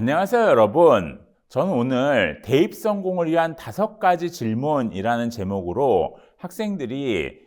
안녕하세요, 여러분. 저는 오늘 대입 성공을 위한 5가지 질문이라는 제목으로 학생들이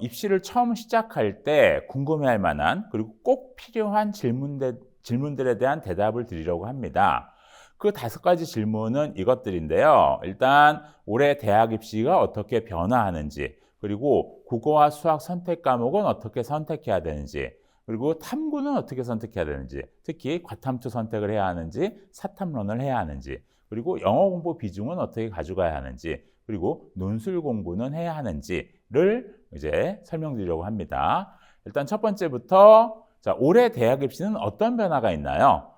입시를 처음 시작할 때 궁금해할 만한 그리고 꼭 필요한 질문들에 대한 대답을 드리려고 합니다. 그 5가지 질문은 이것들인데요. 일단 올해 대학 입시가 어떻게 변화하는지, 그리고 국어와 수학 선택 과목은 어떻게 선택해야 되는지, 그리고 탐구는 어떻게 선택해야 되는지, 특히 과탐투 선택을 해야 하는지, 사탐론을 해야 하는지, 그리고 영어 공부 비중은 어떻게 가져가야 하는지, 그리고 논술 공부는 해야 하는지를 이제 설명드리려고 합니다. 일단 첫 번째부터, 자, 올해 대학 입시는 어떤 변화가 있나요?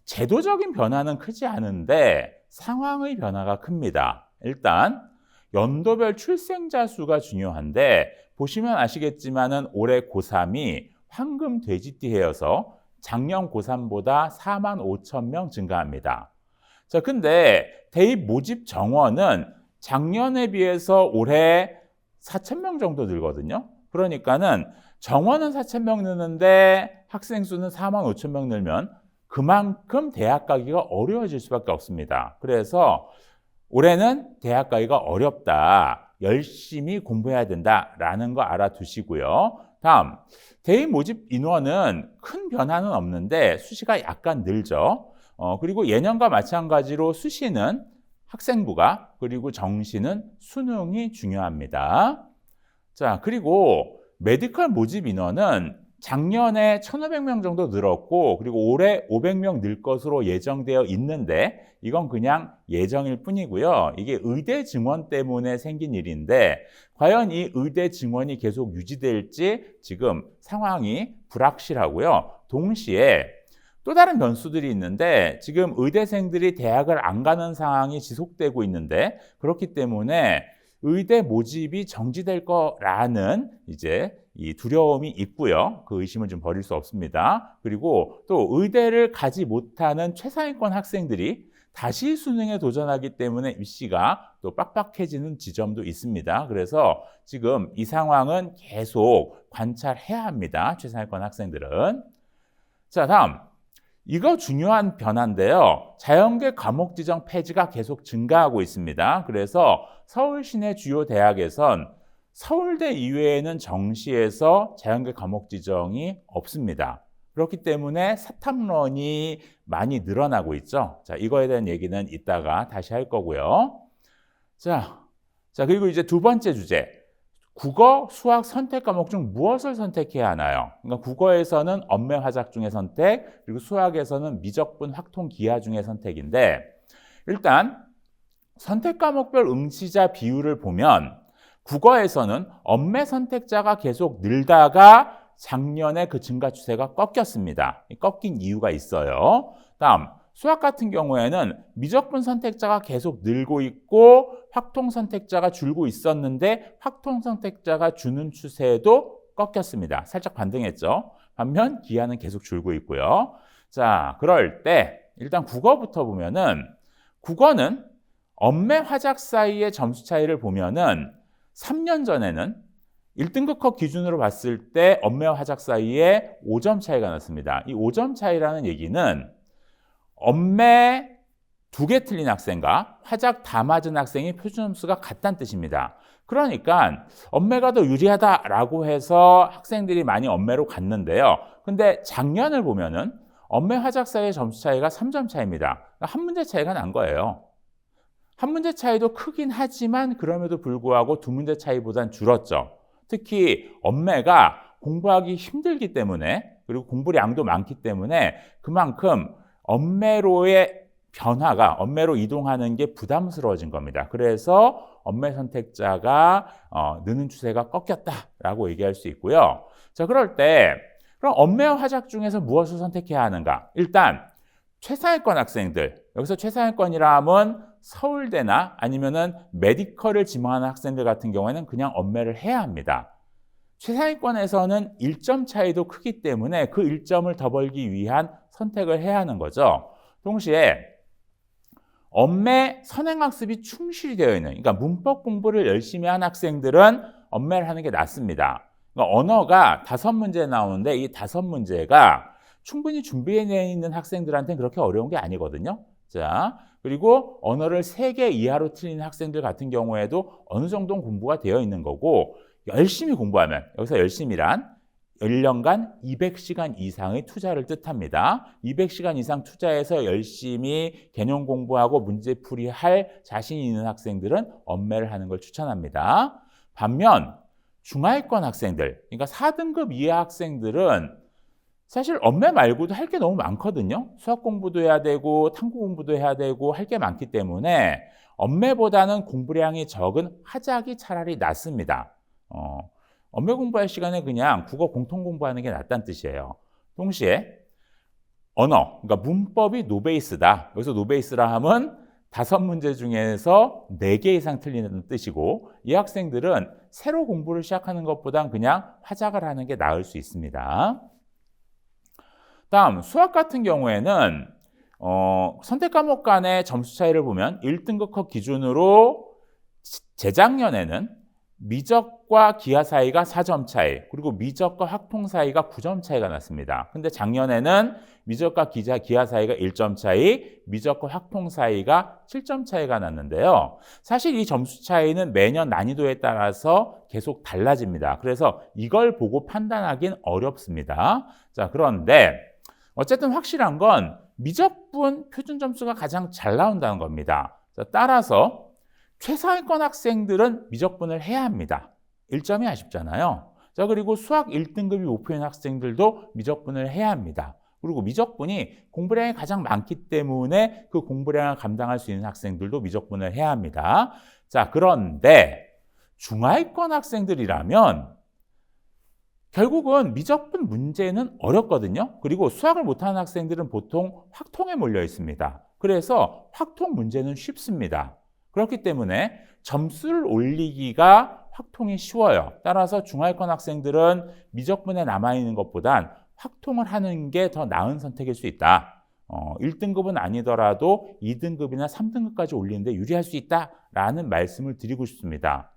제도적인 변화는 크지 않은데 상황의 변화가 큽니다. 일단 연도별 출생자 수가 중요한데 보시면 아시겠지만은 올해 고3이 황금 돼지띠 해여서 작년 고3보다 4만 5천 명 증가합니다. 자, 근데 대입 모집 정원은 작년에 비해서 올해 4천 명 정도 늘거든요. 그러니까는 정원은 4천 명 느는데 학생 수는 4만 5천 명 늘면 그만큼 대학 가기가 어려워질 수밖에 없습니다. 그래서 올해는 대학 가기가 어렵다. 열심히 공부해야 된다라는 거 알아두시고요. 다음, 대입 모집 인원은 큰 변화는 없는데 수시가 약간 늘죠. 그리고 예년과 마찬가지로 수시는 학생부가, 그리고 정시는 수능이 중요합니다. 자, 그리고 메디컬 모집 인원은 작년에 1,500명 정도 늘었고, 그리고 올해 500명 늘 것으로 예정되어 있는데 이건 그냥 예정일 뿐이고요. 이게 의대 증원 때문에 생긴 일인데 과연 이 의대 증원이 계속 유지될지 지금 상황이 불확실하고요. 동시에 또 다른 변수들이 있는데 지금 의대생들이 대학을 안 가는 상황이 지속되고 있는데 그렇기 때문에 의대 모집이 정지될 거라는 이제 이 두려움이 있고요. 그 의심을 좀 버릴 수 없습니다. 그리고 또 의대를 가지 못하는 최상위권 학생들이 다시 수능에 도전하기 때문에 입시가 또 빡빡해지는 지점도 있습니다. 그래서 지금 이 상황은 계속 관찰해야 합니다. 최상위권 학생들은. 자, 다음. 이거 중요한 변화인데요. 자연계 과목 지정 폐지가 계속 증가하고 있습니다. 그래서 서울 시내 주요 대학에선 서울대 이외에는 정시에서 자연계 과목 지정이 없습니다. 그렇기 때문에 사탐론이 많이 늘어나고 있죠. 자, 이거에 대한 얘기는 이따가 다시 할 거고요. 자, 그리고 이제 두 번째 주제. 국어, 수학 선택 과목 중 무엇을 선택해야 하나요? 그러니까 국어에서는 언매 화작 중의 선택, 그리고 수학에서는 미적분 확통 기하 중의 선택인데 일단 선택 과목별 응시자 비율을 보면 국어에서는 언매 선택자가 계속 늘다가 작년에 그 증가 추세가 꺾였습니다. 꺾인 이유가 있어요. 다음, 수학 같은 경우에는 미적분 선택자가 계속 늘고 있고 확통 선택자가 줄고 있었는데 확통 선택자가 주는 추세도 꺾였습니다. 살짝 반등했죠. 반면 기하는 계속 줄고 있고요. 자, 그럴 때 일단 국어부터 보면은 국어는 언매 화작 사이의 점수 차이를 보면은 3년 전에는 1등급 컷 기준으로 봤을 때 언매와 화작 사이에 5점 차이가 났습니다. 이 5점 차이라는 얘기는 언매 2개 틀린 학생과 화작 다 맞은 학생의 표준점수가 같다는 뜻입니다. 그러니까 언매가 더 유리하다라고 해서 학생들이 많이 언매로 갔는데요. 근데 작년을 보면은 언매 화작 사이의 점수 차이가 3점 차이입니다. 한 문제 차이가 난 거예요. 한 문제 차이도 크긴 하지만 그럼에도 불구하고 두 문제 차이보단 줄었죠. 특히 언매가 공부하기 힘들기 때문에 그리고 공부량도 많기 때문에 그만큼 언매로의 변화가 언매로 이동하는 게 부담스러워진 겁니다. 그래서 언매 선택자가 느는 추세가 꺾였다라고 얘기할 수 있고요. 자, 그럴 때 그럼 언매와 화작 중에서 무엇을 선택해야 하는가? 일단 최상위권 학생들, 여기서 최상위권이라 하면 서울대나 아니면은 메디컬을 지망하는 학생들 같은 경우에는 그냥 언매를 해야 합니다. 최상위권에서는 1점 차이도 크기 때문에 그 1점을 더 벌기 위한 선택을 해야 하는 거죠. 동시에 언매 선행학습이 충실히 되어 있는, 그러니까 문법 공부를 열심히 한 학생들은 언매를 하는 게 낫습니다. 그러니까 언어가 5문제 나오는데 이 5문제가 충분히 준비해 있는 학생들한테는 그렇게 어려운 게 아니거든요. 자, 그리고 언어를 3개 이하로 틀리는 학생들 같은 경우에도 어느 정도는 공부가 되어 있는 거고, 열심히 공부하면, 여기서 열심히란 1년간 200시간 이상의 투자를 뜻합니다. 200시간 이상 투자해서 열심히 개념 공부하고 문제풀이 할 자신이 있는 학생들은 엄매를 하는 걸 추천합니다. 반면 중하위권 학생들, 그러니까 4등급 이하 학생들은 사실 엄매 말고도 할 게 너무 많거든요. 수학 공부도 해야 되고 탐구 공부도 해야 되고 할 게 많기 때문에 엄매보다는 공부량이 적은 화작이 차라리 낫습니다. 엄매 공부할 시간에 그냥 국어 공통 공부하는 게 낫다는 뜻이에요. 동시에 언어, 그러니까 문법이 노베이스다. 여기서 노베이스라 하면 5문제 중에서 4개 이상 틀리는 뜻이고, 이 학생들은 새로 공부를 시작하는 것보단 그냥 화작을 하는 게 나을 수 있습니다. 다음 수학 같은 경우에는 선택 과목 간의 점수 차이를 보면 1등급 기준으로 재작년에는 미적과 기하 사이가 4점 차이, 그리고 미적과 확통 사이가 9점 차이가 났습니다. 근데 작년에는 미적과 기하 사이가 1점 차이, 미적과 확통 사이가 7점 차이가 났는데요. 사실 이 점수 차이는 매년 난이도에 따라서 계속 달라집니다. 그래서 이걸 보고 판단하긴 어렵습니다. 자, 그런데 어쨌든 확실한 건 미적분 표준 점수가 가장 잘 나온다는 겁니다. 자, 따라서 최상위권 학생들은 미적분을 해야 합니다. 1점이 아쉽잖아요. 자, 그리고 수학 1등급이 목표인 학생들도 미적분을 해야 합니다. 그리고 미적분이 공부량이 가장 많기 때문에 그 공부량을 감당할 수 있는 학생들도 미적분을 해야 합니다. 자, 그런데 중하위권 학생들이라면 결국은 미적분 문제는 어렵거든요. 그리고 수학을 못하는 학생들은 보통 확통에 몰려 있습니다. 그래서 확통 문제는 쉽습니다. 그렇기 때문에 점수를 올리기가 확통이 쉬워요. 따라서 중하위권 학생들은 미적분에 남아있는 것보단 확통을 하는 게 더 나은 선택일 수 있다. 1등급은 아니더라도 2등급이나 3등급까지 올리는데 유리할 수 있다라는 말씀을 드리고 싶습니다.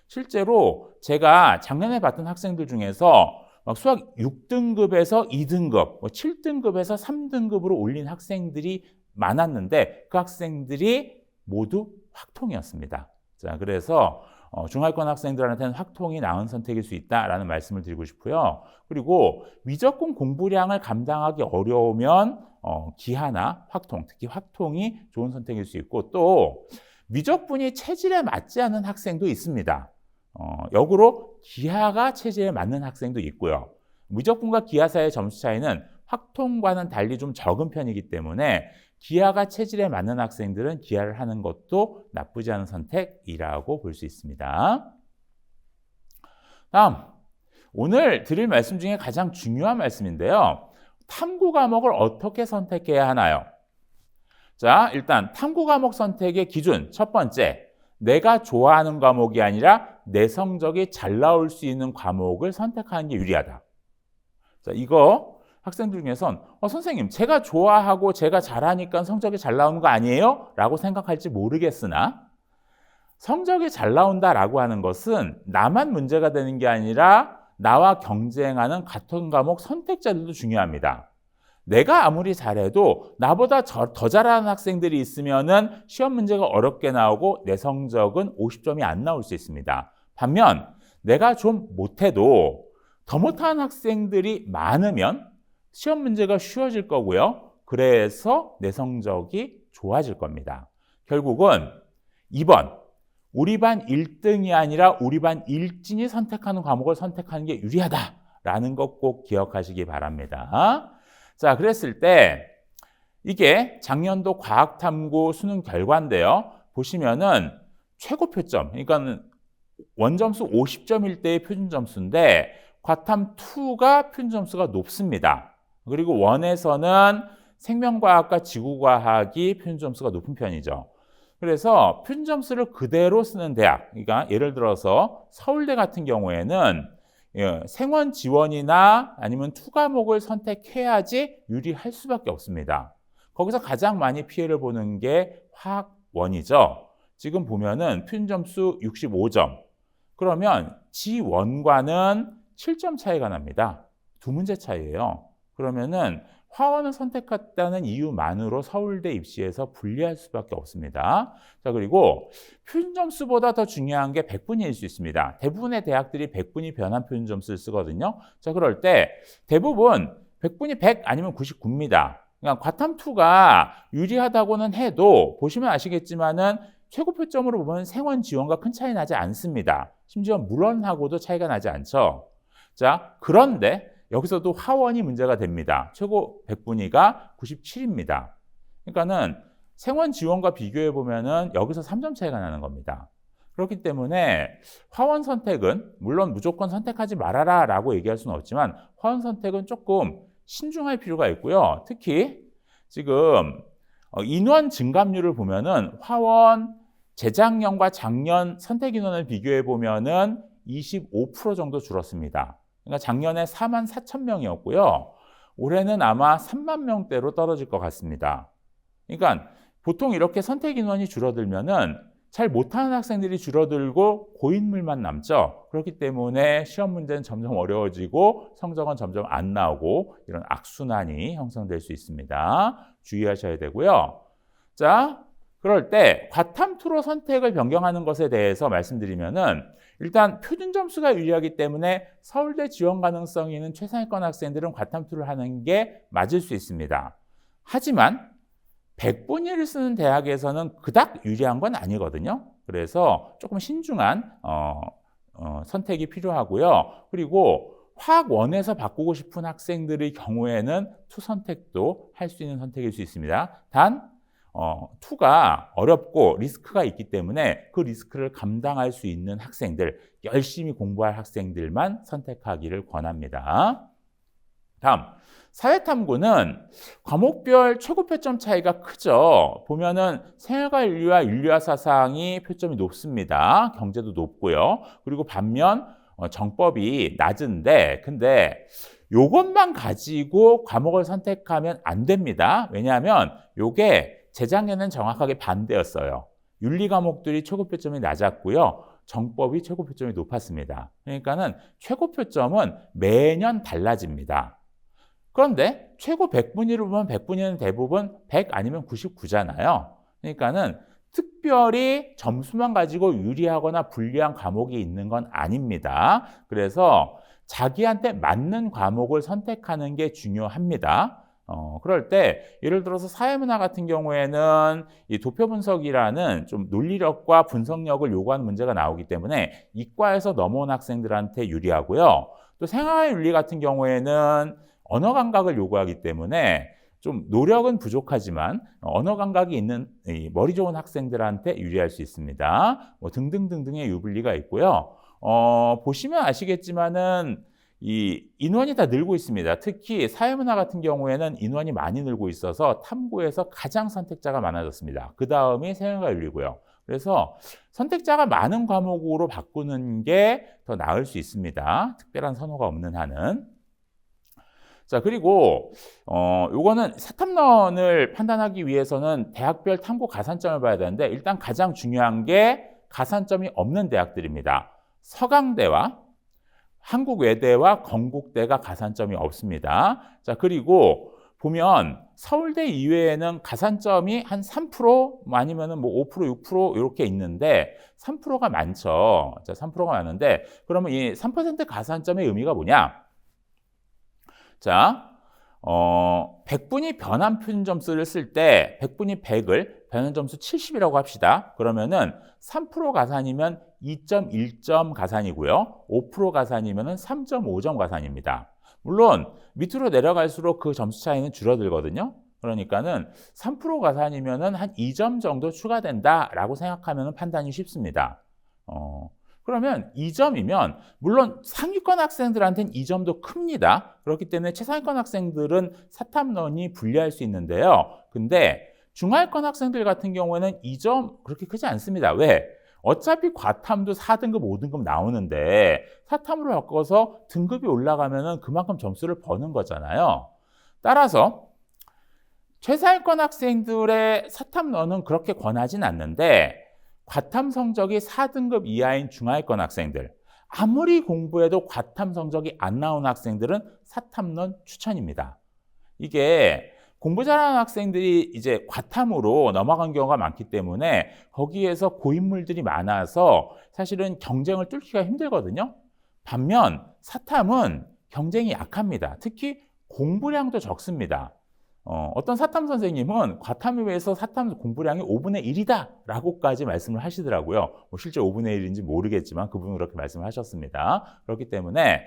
실제로 제가 작년에 봤던 학생들 중에서 막 수학 6등급에서 2등급, 7등급에서 3등급으로 올린 학생들이 많았는데 그 학생들이 모두 확통이었습니다. 자, 그래서 중하위권 학생들한테는 확통이 나은 선택일 수 있다라는 말씀을 드리고 싶고요. 그리고 미적분 공부량을 감당하기 어려우면 기하나 확통, 특히 확통이 좋은 선택일 수 있고, 또 미적분이 체질에 맞지 않는 학생도 있습니다. 역으로 기하가 체질에 맞는 학생도 있고요. 미적분과 기하 사이의 점수 차이는 확통과는 달리 좀 적은 편이기 때문에 기하가 체질에 맞는 학생들은 기하를 하는 것도 나쁘지 않은 선택이라고 볼 수 있습니다. 다음, 오늘 드릴 말씀 중에 가장 중요한 말씀인데요. 탐구 과목을 어떻게 선택해야 하나요? 자, 일단 탐구 과목 선택의 기준 첫 번째, 내가 좋아하는 과목이 아니라 내 성적이 잘 나올 수 있는 과목을 선택하는 게 유리하다. 자, 이거 학생들 중에선 선생님 제가 좋아하고 제가 잘하니까 성적이 잘 나오는 거 아니에요? 라고 생각할지 모르겠으나 성적이 잘 나온다라고 하는 것은 나만 문제가 되는 게 아니라 나와 경쟁하는 같은 과목 선택자들도 중요합니다. 내가 아무리 잘해도 나보다 더 잘하는 학생들이 있으면은 시험 문제가 어렵게 나오고 내 성적은 50점이 안 나올 수 있습니다. 반면 내가 좀 못해도 더 못하는 학생들이 많으면 시험 문제가 쉬워질 거고요. 그래서 내 성적이 좋아질 겁니다. 결국은 2번, 우리 반 1등이 아니라 우리 반 1진이 선택하는 과목을 선택하는 게 유리하다라는 것 꼭 기억하시기 바랍니다. 자, 그랬을 때 이게 작년도 과학탐구 수능 결과인데요. 보시면은 최고 표점, 그러니까 원점수 50점일 때의 표준점수인데 과탐2가 표준점수가 높습니다. 그리고 1에서는 생명과학과 지구과학이 표준점수가 높은 편이죠. 그래서 표준점수를 그대로 쓰는 대학, 그러니까 예를 들어서 서울대 같은 경우에는 생원 지원이나 아니면 투과목을 선택해야지 유리할 수밖에 없습니다. 거기서 가장 많이 피해를 보는 게 화학원이죠. 지금 보면은 표준점수 65점. 그러면 지원과는 7점 차이가 납니다. 2문제 차이예요. 그러면은 화원을 선택했다는 이유만으로 서울대 입시에서 불리할 수밖에 없습니다. 자, 그리고 표준 점수보다 더 중요한 게 백분위일 수 있습니다. 대부분의 대학들이 백분위 변환 표준 점수를 쓰거든요. 자, 그럴 때 대부분 백분위 100 아니면 99입니다. 그러니까 과탐2가 유리하다고는 해도 보시면 아시겠지만은 최고 표점으로 보면 생원 지원과 큰 차이 나지 않습니다. 심지어 물원하고도 차이가 나지 않죠. 자, 그런데 여기서도 화원이 문제가 됩니다. 최고 백분위가 97입니다. 그러니까는 생원 지원과 비교해 보면은 여기서 3점 차이가 나는 겁니다. 그렇기 때문에 화원 선택은 물론 무조건 선택하지 말아라 라고 얘기할 수는 없지만 화원 선택은 조금 신중할 필요가 있고요. 특히 지금 인원 증감률을 보면은 화원 재작년과 작년 선택 인원을 비교해 보면은 25% 정도 줄었습니다. 그러니까 작년에 44,000명이었고요. 올해는 아마 3만 명대로 떨어질 것 같습니다. 그러니까 보통 이렇게 선택 인원이 줄어들면은 잘 못하는 학생들이 줄어들고 고인물만 남죠. 그렇기 때문에 시험 문제는 점점 어려워지고 성적은 점점 안 나오고 이런 악순환이 형성될 수 있습니다. 주의하셔야 되고요. 자, 그럴 때 과탐2로 선택을 변경하는 것에 대해서 말씀드리면은 일단 표준 점수가 유리하기 때문에 서울대 지원 가능성이 있는 최상위권 학생들은 과탐2를 하는 게 맞을 수 있습니다. 하지만 백분위를 쓰는 대학에서는 그닥 유리한 건 아니거든요. 그래서 조금 신중한 선택이 필요하고요. 그리고 화학원에서 바꾸고 싶은 학생들의 경우에는 투 선택도 할 수 있는 선택일 수 있습니다. 단 투가 어렵고 리스크가 있기 때문에 그 리스크를 감당할 수 있는 학생들, 열심히 공부할 학생들만 선택하기를 권합니다. 다음, 사회탐구는 과목별 최고 표점 차이가 크죠. 보면은 생활과 인류와 인류와 사상이 표점이 높습니다. 경제도 높고요. 그리고 반면 정법이 낮은데 근데 요것만 가지고 과목을 선택하면 안 됩니다. 왜냐하면 요게 재작년에는 정확하게 반대였어요. 윤리 과목들이 최고 표점이 낮았고요. 정법이 최고 표점이 높았습니다. 그러니까는 최고 표점은 매년 달라집니다. 그런데 최고 백분위를 보면 백분위는 대부분 100 아니면 99잖아요. 그러니까는 특별히 점수만 가지고 유리하거나 불리한 과목이 있는 건 아닙니다. 그래서 자기한테 맞는 과목을 선택하는 게 중요합니다. 그럴 때 예를 들어서 사회문화 같은 경우에는 이 도표 분석이라는 좀 논리력과 분석력을 요구하는 문제가 나오기 때문에 이과에서 넘어온 학생들한테 유리하고요. 또 생활윤리 같은 경우에는 언어 감각을 요구하기 때문에 좀 노력은 부족하지만 언어 감각이 있는 머리 좋은 학생들한테 유리할 수 있습니다. 뭐 등등등등의 유불리가 있고요. 보시면 아시겠지만은 이 인원이 다 늘고 있습니다. 특히 사회문화 같은 경우에는 인원이 많이 늘고 있어서 탐구에서 가장 선택자가 많아졌습니다. 그 다음이 생활과 윤리고요. 그래서 선택자가 많은 과목으로 바꾸는 게 더 나을 수 있습니다. 특별한 선호가 없는 한은. 자, 그리고 요거는 사탐론을 판단하기 위해서는 대학별 탐구 가산점을 봐야 되는데 일단 가장 중요한 게 가산점이 없는 대학들입니다. 서강대와 한국외대와 건국대가 가산점이 없습니다. 자, 그리고 보면 서울대 이외에는 가산점이 한 3% 아니면은 뭐 5%, 6% 이렇게 있는데 3%가 많죠. 자, 3%가 많은데 그러면 이 3% 가산점의 의미가 뭐냐? 자, 백분위 변환 표준 점수를 쓸 때 백분위 100을 변환 점수 70이라고 합시다. 그러면은 3% 가산이면 2.1점 가산이고요. 5% 가산이면 3.5점 가산입니다. 물론 밑으로 내려갈수록 그 점수 차이는 줄어들거든요. 그러니까는 3% 가산이면 한 2점 정도 추가된다라고 생각하면 판단이 쉽습니다. 그러면 2점이면 물론 상위권 학생들한테는 2점도 큽니다. 그렇기 때문에 최상위권 학생들은 사탐론이 불리할 수 있는데요. 근데 중하위권 학생들 같은 경우에는 2점 그렇게 크지 않습니다. 왜? 어차피 과탐도 4등급, 5등급 나오는데 사탐으로 바꿔서 등급이 올라가면 그만큼 점수를 버는 거잖아요. 따라서 최상위권 학생들의 사탐론은 그렇게 권하진 않는데 과탐 성적이 4등급 이하인 중하위권 학생들, 아무리 공부해도 과탐 성적이 안 나오는 학생들은 사탐론 추천입니다. 이게 공부 잘하는 학생들이 이제 과탐으로 넘어간 경우가 많기 때문에 거기에서 고인물들이 많아서 사실은 경쟁을 뚫기가 힘들거든요. 반면 사탐은 경쟁이 약합니다. 특히 공부량도 적습니다. 어떤 사탐 선생님은 과탐에 비해서 사탐 공부량이 5분의 1이다 라고까지 말씀을 하시더라고요. 뭐 실제 5분의 1인지 모르겠지만 그분은 그렇게 말씀을 하셨습니다. 그렇기 때문에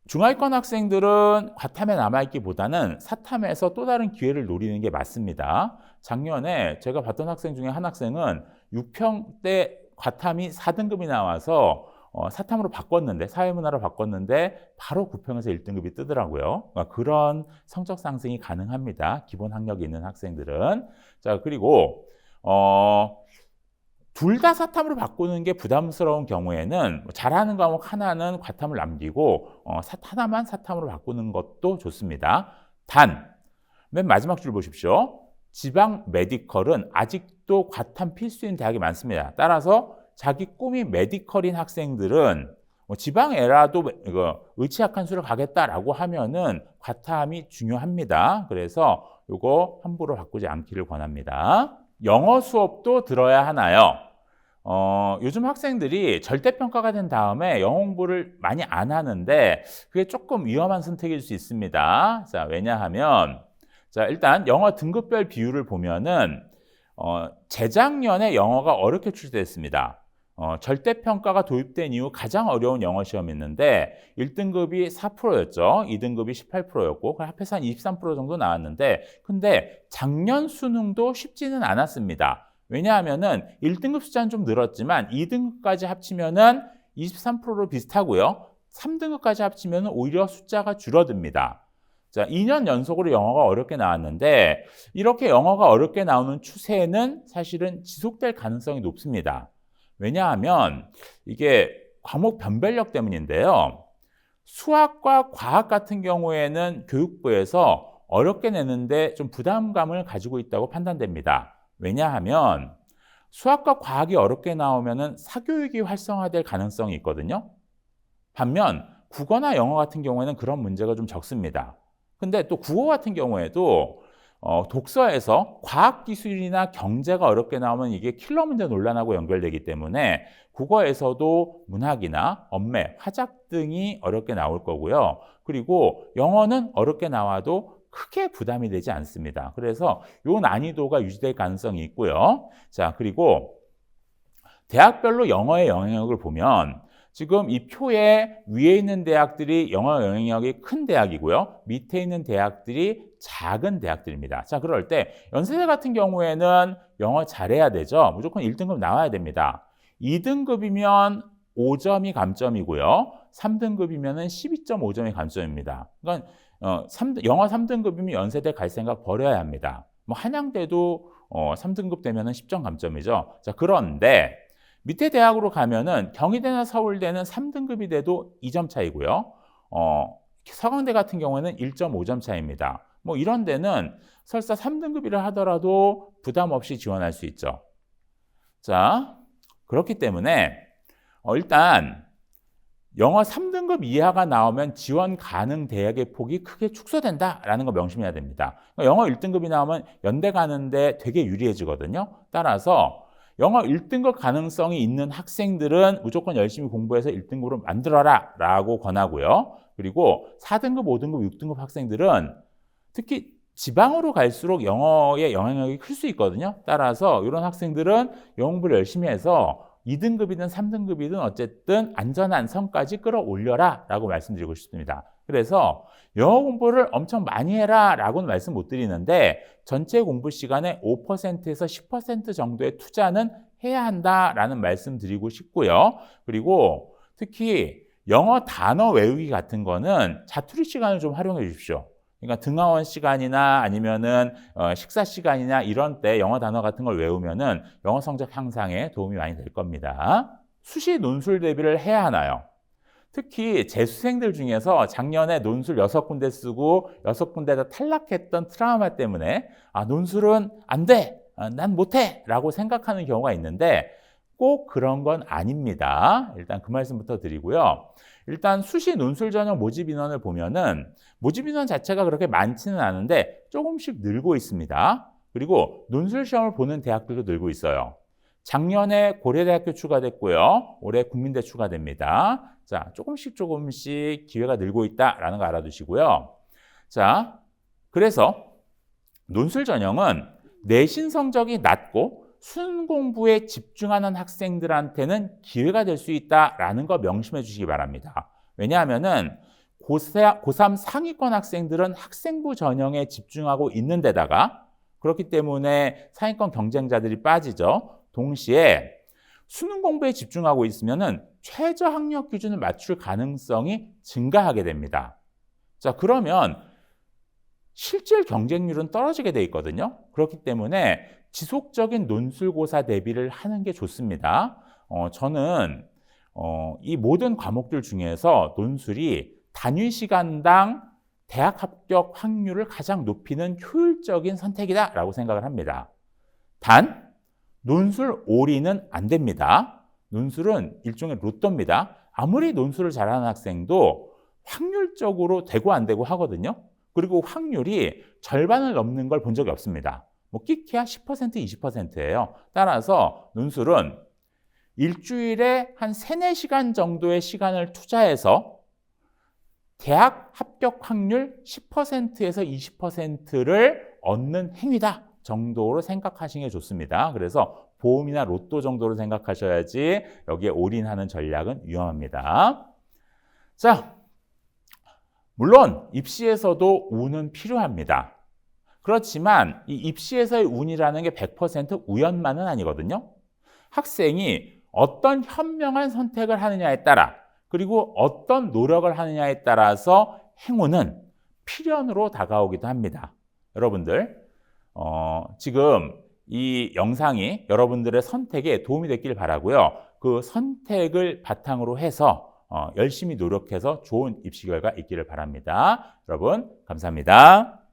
중하위권 학생들은 과탐에 남아있기보다는 사탐에서 또 다른 기회를 노리는 게 맞습니다. 작년에 제가 봤던 학생 중에 한 학생은 6평 때 과탐이 4등급이 나와서 사탐으로 바꿨는데, 사회문화로 바꿨는데 바로 9평에서 1등급이 뜨더라고요. 그러니까 그런 성적 상승이 가능합니다. 기본 학력이 있는 학생들은. 자, 그리고 둘 다 사탐으로 바꾸는 게 부담스러운 경우에는 잘하는 과목 하나는 과탐을 남기고 하나만 사탐으로 바꾸는 것도 좋습니다. 단, 맨 마지막 줄 보십시오. 지방 메디컬은 아직도 과탐 필수인 대학이 많습니다. 따라서 자기 꿈이 메디컬인 학생들은 지방에라도 의치학한 수를 가겠다라고 하면은 과탐이 중요합니다. 그래서 이거 함부로 바꾸지 않기를 권합니다. 영어 수업도 들어야 하나요? 요즘 학생들이 절대평가가 된 다음에 영어 공부를 많이 안 하는데 그게 조금 위험한 선택일 수 있습니다. 자, 왜냐하면 자, 일단 영어 등급별 비율을 보면은 재작년에 영어가 어렵게 출제됐습니다. 절대평가가 도입된 이후 가장 어려운 영어 시험이 있는데 1등급이 4%였죠. 2등급이 18%였고 합해서 한 23% 정도 나왔는데 근데 작년 수능도 쉽지는 않았습니다. 왜냐하면은 1등급 숫자는 좀 늘었지만 2등급까지 합치면은 23%로 비슷하고요. 3등급까지 합치면은 오히려 숫자가 줄어듭니다. 자, 2년 연속으로 영어가 어렵게 나왔는데 이렇게 영어가 어렵게 나오는 추세는 사실은 지속될 가능성이 높습니다. 왜냐하면 이게 과목 변별력 때문인데요. 수학과 과학 같은 경우에는 교육부에서 어렵게 내는데 좀 부담감을 가지고 있다고 판단됩니다. 왜냐하면 수학과 과학이 어렵게 나오면 사교육이 활성화될 가능성이 있거든요. 반면 국어나 영어 같은 경우에는 그런 문제가 좀 적습니다. 근데 또 국어 같은 경우에도 독서에서 과학기술이나 경제가 어렵게 나오면 이게 킬러 문제 논란하고 연결되기 때문에 국어에서도 문학이나 언매, 화작 등이 어렵게 나올 거고요. 그리고 영어는 어렵게 나와도 크게 부담이 되지 않습니다. 그래서 이 난이도가 유지될 가능성이 있고요. 자, 그리고 대학별로 영어의 영향력을 보면 지금 이 표에 위에 있는 대학들이 영어 영향력이 큰 대학이고요. 밑에 있는 대학들이 작은 대학들입니다. 자, 그럴 때 연세대 같은 경우에는 영어 잘해야 되죠. 무조건 1등급 나와야 됩니다. 2등급이면 5점이 감점이고요. 3등급이면 12.5점이 감점입니다. 그러니까 영어 3등급이면 연세대 갈 생각 버려야 합니다. 뭐 한양대도 3등급 되면 10점 감점이죠. 자, 그런데 밑에 대학으로 가면은 경희대나 서울대는 3등급이 돼도 2점 차이고요. 서강대 같은 경우에는 1.5점 차이입니다. 뭐 이런 데는 설사 3등급이라 하더라도 부담 없이 지원할 수 있죠. 자, 그렇기 때문에 일단 영어 3등급 이하가 나오면 지원 가능 대학의 폭이 크게 축소된다라는 거 명심해야 됩니다. 영어 1등급이 나오면 연대 가는데 되게 유리해지거든요. 따라서 영어 1등급 가능성이 있는 학생들은 무조건 열심히 공부해서 1등급으로 만들어라 라고 권하고요. 그리고 4등급, 5등급, 6등급 학생들은 특히 지방으로 갈수록 영어의 영향력이 클 수 있거든요. 따라서 이런 학생들은 영어 공부를 열심히 해서 2등급이든 3등급이든 어쨌든 안전한 선까지 끌어올려라 라고 말씀드리고 싶습니다. 그래서 영어 공부를 엄청 많이 해라 라고는 말씀 못 드리는데 전체 공부 시간의 5%에서 10% 정도의 투자는 해야 한다라는 말씀 드리고 싶고요. 그리고 특히 영어 단어 외우기 같은 거는 자투리 시간을 좀 활용해 주십시오. 그러니까 등하원 시간이나 아니면은 식사 시간이나 이런 때 영어 단어 같은 걸 외우면은 영어 성적 향상에 도움이 많이 될 겁니다. 수시 논술 대비를 해야 하나요? 특히 재수생들 중에서 작년에 논술 6군데 쓰고 6군데 다 탈락했던 트라우마 때문에 논술은 안 돼, 난 못해 라고 생각하는 경우가 있는데 꼭 그런 건 아닙니다. 일단 그 말씀부터 드리고요. 일단 수시 논술 전형 모집 인원을 보면은 모집 인원 자체가 그렇게 많지는 않은데 조금씩 늘고 있습니다. 그리고 논술 시험을 보는 대학들도 늘고 있어요. 작년에 고려대학교 추가됐고요. 올해 국민대 추가됩니다. 자, 조금씩 기회가 늘고 있다라는 거 알아두시고요. 자, 그래서 논술 전형은 내신 성적이 낮고 수능 공부에 집중하는 학생들한테는 기회가 될 수 있다라는 거 명심해 주시기 바랍니다. 왜냐하면은 고3 상위권 학생들은 학생부 전형에 집중하고 있는 데다가 그렇기 때문에 상위권 경쟁자들이 빠지죠. 동시에 수능 공부에 집중하고 있으면은 최저 학력 기준을 맞출 가능성이 증가하게 됩니다. 자, 그러면 실질 경쟁률은 떨어지게 돼 있거든요. 그렇기 때문에 지속적인 논술고사 대비를 하는 게 좋습니다. 저는 이 모든 과목들 중에서 논술이 단위 시간당 대학 합격 확률을 가장 높이는 효율적인 선택이다라고 생각을 합니다. 단 논술 올인은 안 됩니다. 논술은 일종의 로또입니다. 아무리 논술을 잘하는 학생도 확률적으로 되고 안 되고 하거든요. 그리고 확률이 절반을 넘는 걸 본 적이 없습니다. 뭐 끼케야 10%, 20%예요. 따라서 논술은 일주일에 한 3, 4시간 정도의 시간을 투자해서 대학 합격 확률 10%에서 20%를 얻는 행위다 정도로 생각하시는 게 좋습니다. 그래서 보험이나 로또 정도로 생각하셔야지 여기에 올인하는 전략은 위험합니다. 자, 물론 입시에서도 운은 필요합니다. 그렇지만 이 입시에서의 운이라는 게 100% 우연만은 아니거든요. 학생이 어떤 현명한 선택을 하느냐에 따라 그리고 어떤 노력을 하느냐에 따라서 행운은 필연으로 다가오기도 합니다. 여러분들 지금 이 영상이 여러분들의 선택에 도움이 됐길 바라고요. 그 선택을 바탕으로 해서 열심히 노력해서 좋은 입시 결과 있기를 바랍니다. 여러분 감사합니다.